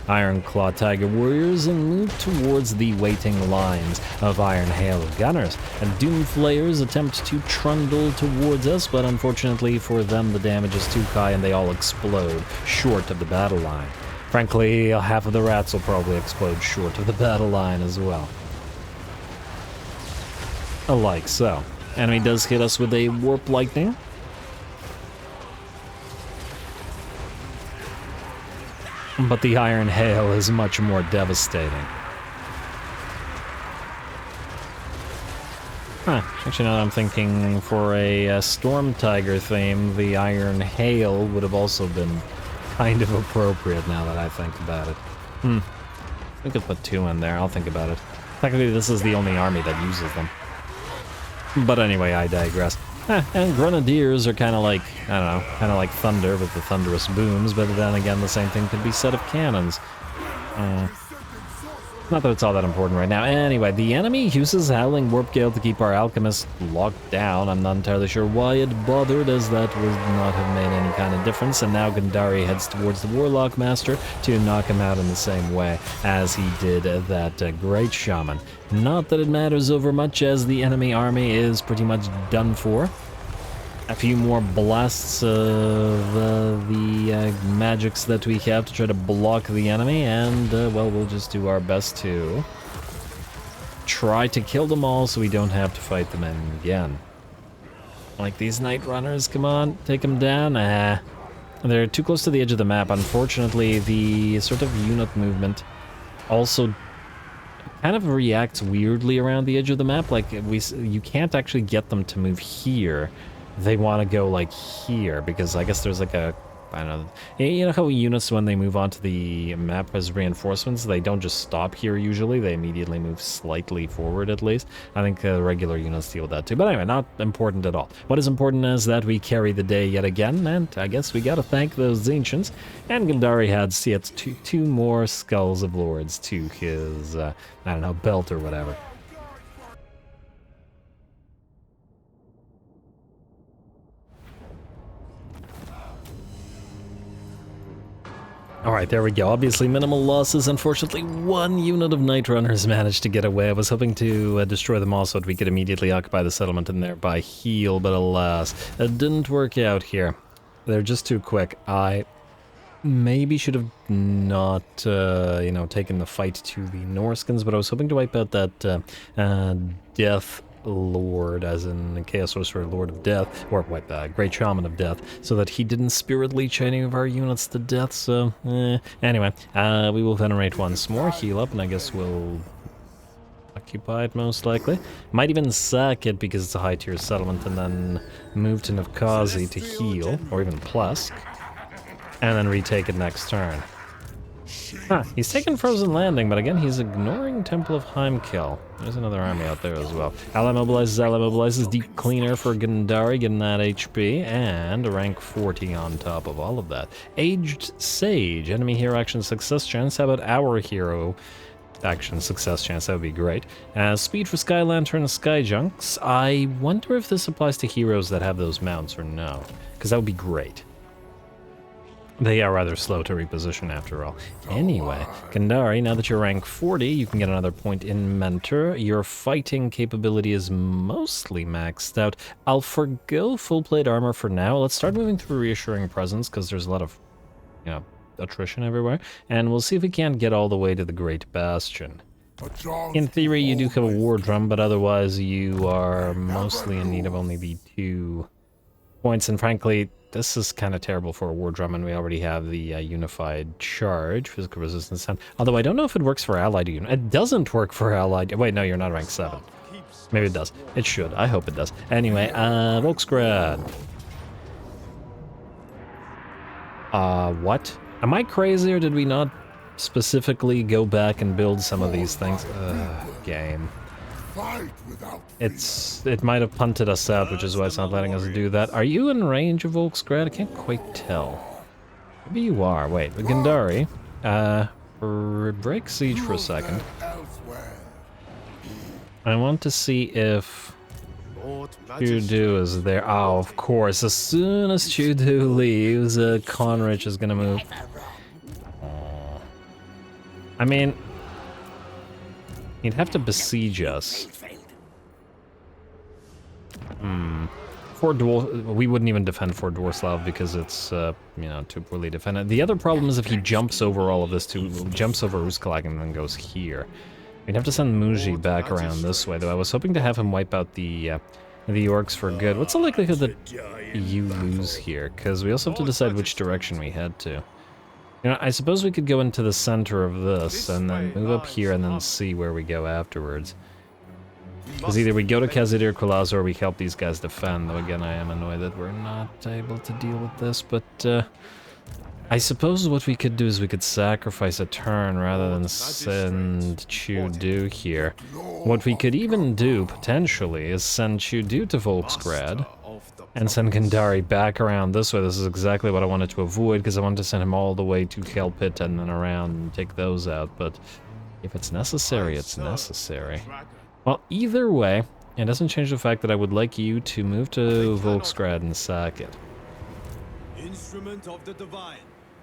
Ironclaw Tiger Warriors and move towards the waiting lines of Iron Hail of Gunners. And Doom Flayers attempt to trundle towards us, but unfortunately for them, the damage is too high and they all explode short of the battle line. Frankly, half of the rats will probably explode short of the battle line as well. Like so. Enemy does hit us with a Warp Lightning. But the Iron Hail is much more devastating. Actually, now that I'm thinking, for a Storm Tiger theme, the Iron Hail would have also been kind of appropriate now that I think about it. We could put 2 in there, I'll think about it. Technically, this is the only army that uses them. But anyway, I digress. And Grenadiers are kind of like, I don't know, kind of like thunder with the thunderous booms, but then again, the same thing could be said of cannons. Not that it's all that important right now. Anyway, the enemy uses Howling Warp Gale to keep our alchemist locked down. I'm not entirely sure why it bothered, as that would not have made any kind of difference. And now Gandari heads towards the Warlock Master to knock him out in the same way as he did that Great Shaman. Not that it matters over much, as the enemy army is pretty much done for. A few more blasts of the magics that we have to try to block the enemy, and, well, we'll just do our best to try to kill them all so we don't have to fight them again. Like these Night Runners, come on, take them down. They're too close to the edge of the map. Unfortunately, the sort of unit movement also kind of reacts weirdly around the edge of the map. Like, you can't actually get them to move here. They want to go like here, because I guess there's like a, I don't know, you know how units, when they move onto the map as reinforcements, they don't just stop here usually, they immediately move slightly forward at least. I think regular units deal with that too, but anyway, not important at all. What is important is that we carry the day yet again, and I guess we gotta thank those Tzeentchans, and Gandari adds two more Skulls of Lords to his, I don't know, belt or whatever. Alright, there we go. Obviously minimal losses. Unfortunately, 1 unit of Night Runners managed to get away. I was hoping to destroy them all so that we could immediately occupy the settlement and thereby heal, but alas, it didn't work out here. They're just too quick. I maybe should have not, you know, taken the fight to the Norskins, but I was hoping to wipe out that Death Lord, as in Chaos Sorcerer Lord of Death, or wipe Great Shaman of Death, so that he didn't Spirit Leech any of our units to death, so, Anyway, we will Venerate once more, heal up, and I guess we'll occupy it most likely. Might even sack it because it's a high tier settlement, and then move to Navkazi to heal, or even Plusk, and then retake it next turn. He's taking Frozen Landing, but again, he's ignoring Temple of Heimkill. There's another army out there as well. Ally mobilizes, Deep Cleaner for Gandari, getting that HP, and a rank 40 on top of all of that. Aged Sage, enemy hero action success chance. How about our hero action success chance? That would be great. Speed for Sky Lantern and Sky Junks. I wonder if this applies to heroes that have those mounts or no, because that would be great. They are rather slow to reposition after all. Anyway, Gandari, now that you're rank 40, you can get another point in Mentor. Your fighting capability is mostly maxed out. I'll forgo full plate armor for now. Let's start moving through Reassuring Presence, because there's a lot of, you know, attrition everywhere. And we'll see if we can't get all the way to the Great Bastion. A chance In theory, to you do have a always war drum, but otherwise you are mostly in need of only the 2 points. And frankly, this is kind of terrible for a war drum, and we already have the unified charge, physical resistance 10. Although I don't know if it works for allied unit. It doesn't work for allied. Wait, no, you're not rank 7. Maybe it does. It should. I hope it does. Anyway, Volksgrad. What? Am I crazy, or did we not specifically go back and build some of these things? Game. fight without fear. It might have punted us out, which is why it's not letting us do that. Are you in range of Volksgrad? I can't quite tell. Maybe you are. Wait, Gandari. Break siege for a second. Elsewhere. I want to see if Lord Chudu is there. Oh, of course. As soon as Chudu leaves, Conrich is gonna move. Aw. I mean, he'd have to besiege us. Fort we wouldn't even defend Fort Dwarslav because it's, you know, too poorly defended. The other problem is if he jumps over all of this, jumps over Ruskalag and then goes here. We'd have to send Muji back around this way, though. I was hoping to have him wipe out the orcs for good. What's the likelihood that you lose here? Because we also have to decide which direction we head to. You know, I suppose we could go into the center of this and then move up here and then see where we go afterwards. Because either we go to Kazadir Kulaz or we help these guys defend, though again I am annoyed that we're not able to deal with this, but I suppose what we could do is we could sacrifice a turn rather than send Chudu here. What we could even do, potentially, is send Chudu to Volksgrad and send Gandari back around this way. This is exactly what I wanted to avoid, because I wanted to send him all the way to Kelpit and then around and take those out, but if it's necessary, it's necessary. Well, either way, it doesn't change the fact that I would like you to move to Volksgrad and sack it. Instrument of the divine.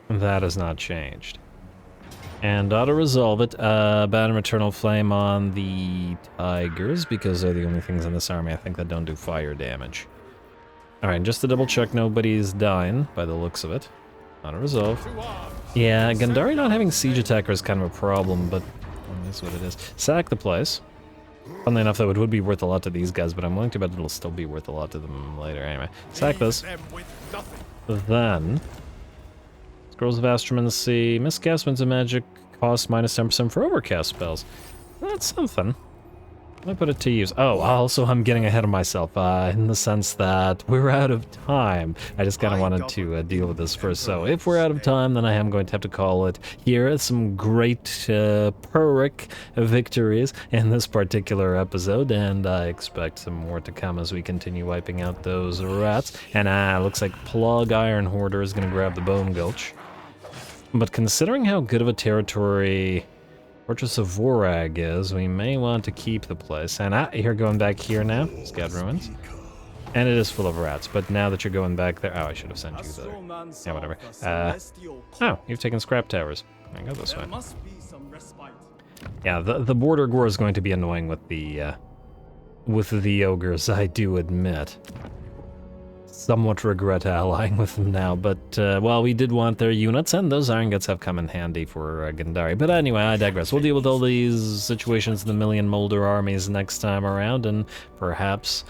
That has not changed. And auto-resolve it, ban Eternal Flame on the Tigers, because they're the only things in this army I think that don't do fire damage. Alright, just to double check nobody's dying, by the looks of it. Auto-resolve. Yeah, Gandari not having siege attacker is kind of a problem, but that's what it is. Sack the place. Funnily enough, though, it would be worth a lot to these guys, but I'm willing to bet it'll still be worth a lot to them later. Anyway, sack this. Then... Scrolls of Astromancy, miscast winds of magic, cost minus 10% for overcast spells. That's something. I put it to use. Oh, also I'm getting ahead of myself, in the sense that we're out of time. I just kind of wanted to deal with this first. So if we're out of time, then I am going to have to call it here. Some great PURRHIC victories in this particular episode, and I expect some more to come as we continue wiping out those rats. And looks like Plug Iron Hoarder is going to grab the Bone Gulch. But considering how good of a territory Fortress of Vorag is, we may want to keep the place. And you're going back here now, Scout Ruins. And it is full of rats, but now that you're going back there... Oh, I should have sent you there. Yeah, whatever. Oh, you've taken scrap towers. I go this way. Yeah, the border gore is going to be annoying with the ogres, I do admit. Somewhat regret allying with them now, but, well, we did want their units, and those iron guts have come in handy for Gandari. But anyway, I digress. We'll deal with all these situations in the Million Molder armies next time around, and perhaps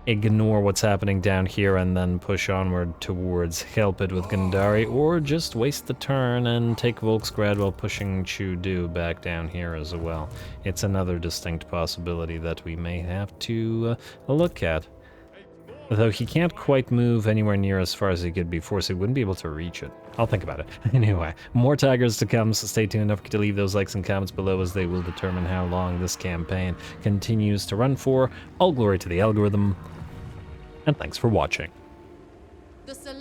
ignore what's happening down here and then push onward towards Helpit with Gandari, or just waste the turn and take Volksgrad while pushing Chudu back down here as well. It's another distinct possibility that we may have to look at. Though he can't quite move anywhere near as far as he could before, so he wouldn't be able to reach it. I'll think about it. Anyway, more Tigers to come, so stay tuned. Don't forget to leave those likes and comments below, as they will determine how long this campaign continues to run for. All glory to the algorithm, and thanks for watching.